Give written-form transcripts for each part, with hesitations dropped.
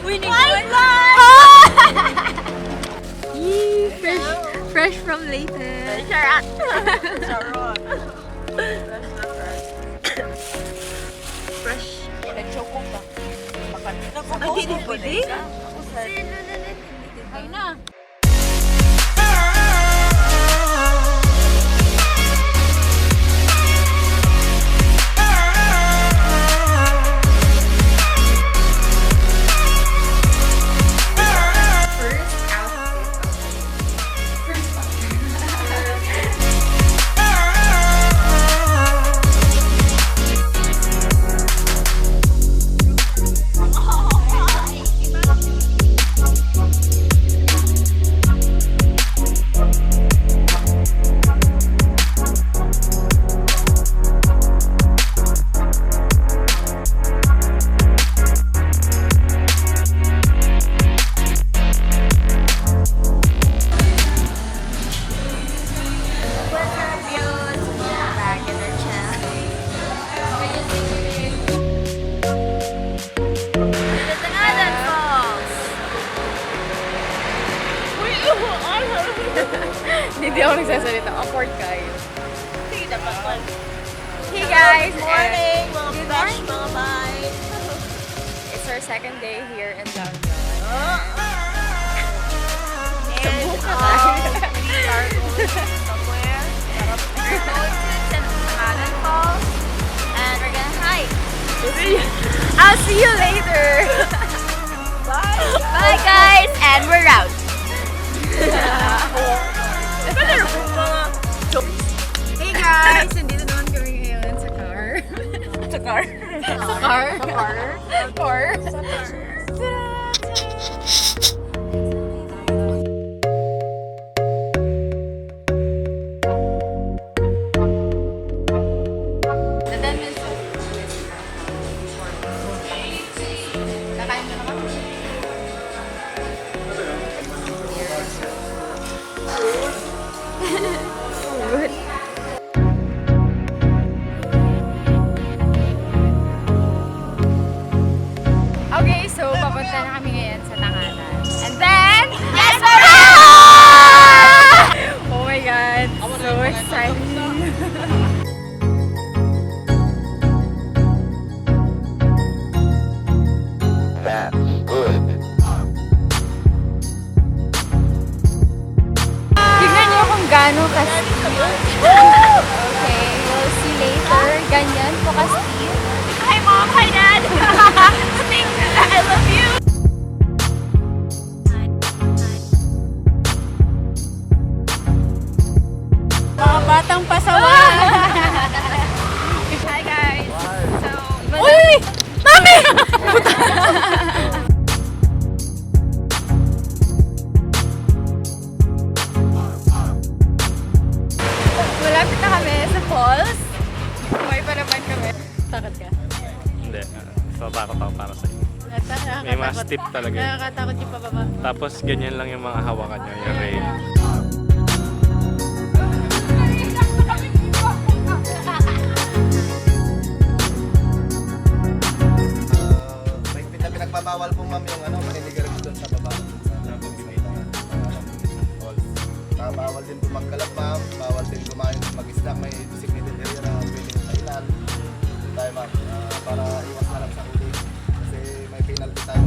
Winning fresh from latest. Fresh. Choco pa. Ay, hindi pwede. Ay na. Hindi ako nagsasalita. Awkward guys. Sige, dapat man. Hey guys! Good morning, mga Good bash, morning. mga bay. It's our second day here in downtown. And Sabog ka we are going somewhere. We're going to CANON Falls. And we're gonna hike. I'll see you later! Bye! Bye guys! And we're out! Hey guys! Nandito naman kami ngayon sa car. Sa car? Sa car? Sa car? Kakain mo naman? Food. Okay, so papunta na kami ngayon sa Tangalan. And then, yes, we're out! Oh my God, so exciting. That's good. Tignan niyo kung gaano ka-steep. Okay, we'll see later. Ganyan po ka-steep. Hi, Mom! Hi, Dad! I love you! Mga batang pasawa. Hi, guys! So, Uy! Mami! Malapit na kami sa falls. Kumay pa naman kami. Takot ka? Hindi. Tatakot ako para sa'yo. May mga steep talaga. Nakakatakot yung pababa. Tapos ganyan lang yung mga hawakan nyo, yung rail. May pinagbabawal po ma'am yung maniligaran doon sa baba. Sa pagdimita. Bawal din po magkalat ma'am, bawal din kumain mag-isdak, may designated area na pwedeng kailan. Tayo ma'am, para iwas na lang sa huli. Kasi may penalty tayo.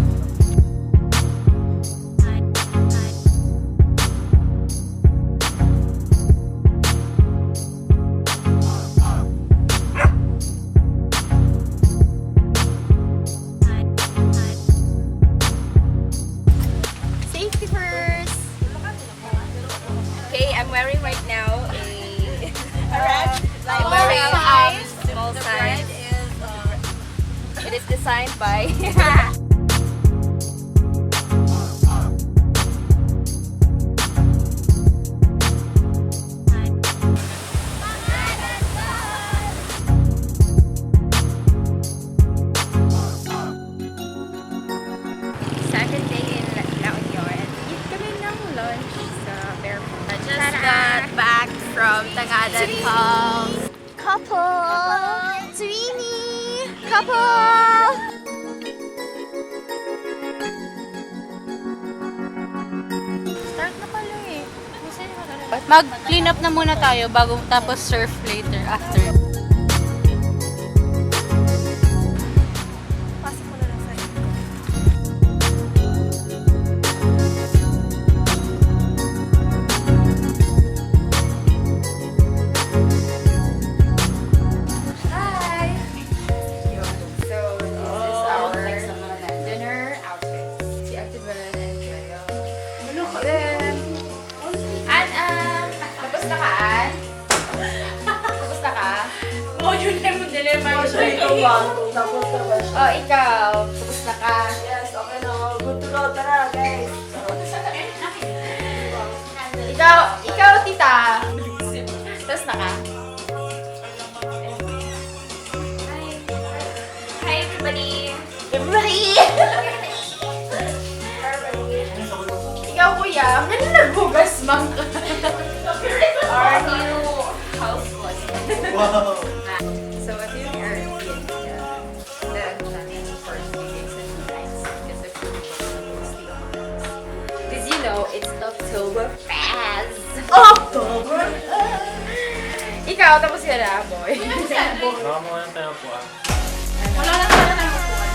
Safety first! Okay, I'm wearing right now a red? I'm wearing small size. It is designed by second day in La Union. Eat kami ng lunch sa Fairmont. I just got back from Tangalan Falls. Couple! Sweeney! Couple! Mag-clean up na muna tayo bago tapos surf later after. Pasok mo na lang sa Hi! So, this is our dinner outfit. Si Activean and Joyo. Then, tapos na ka, Ann? Tapos na ka? Oh, yun na yung dilemma yun. Oh, ikaw. Tapos na ka? Yes, okay na. Good to go. Tara, guys. Ikaw, tita. Tapos na ka? Hi, everybody. Ikaw, kuya. Ang ganda naghugas, mang. Our new housewife. Wow! So, ito yung Airbnb na natin first few days and nights because of because you know, it's Octoberfest. Ikaw, tapos ka na, boy. Baka mo lang tayo po ah. Wala na sana ng upuan.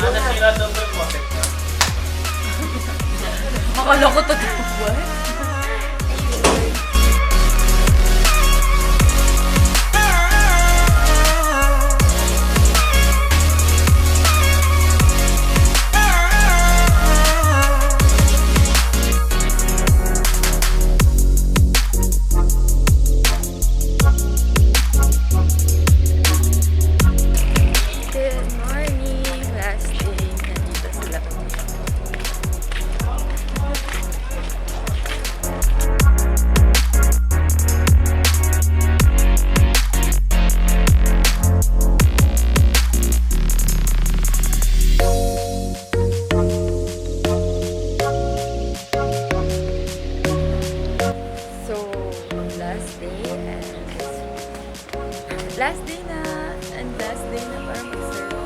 Nasira daw po yung contact na. Makala ko totoo ba? Good morning. Last day. Nandito sila. So, last day and last day na para mag-serve.